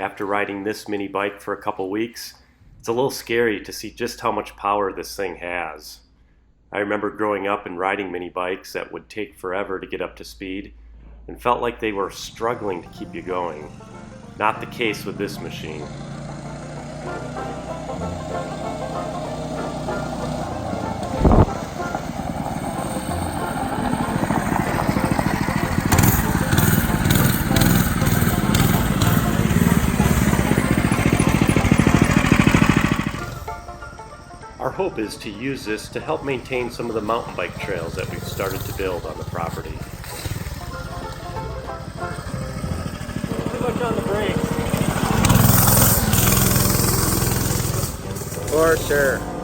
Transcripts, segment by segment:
after riding this mini bike for a couple weeks, it's a little scary to see just how much power this thing has. I remember growing up and riding mini bikes that would take forever to get up to speed and felt like they were struggling to keep you going. Not the case with this machine. Our hope is to use this to help maintain some of the mountain bike trails that we've started to build on the property. Too much on the brakes. For sure.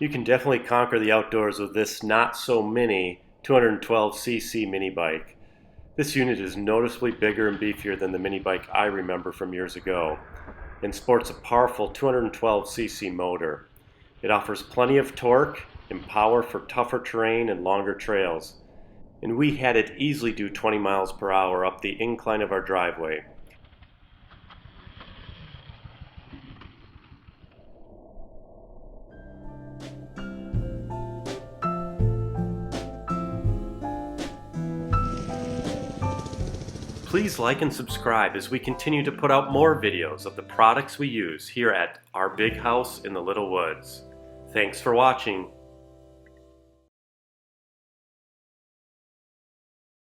You can definitely conquer the outdoors with this not so mini 212cc mini bike. This unit is noticeably bigger and beefier than the mini bike I remember from years ago and sports a powerful 212cc motor. It offers plenty of torque and power for tougher terrain and longer trails, and we had it easily do 20 miles per hour up the incline of our driveway. Please like and subscribe as we continue to put out more videos of the products we use here at our big house in the Little Woods. Thanks for watching.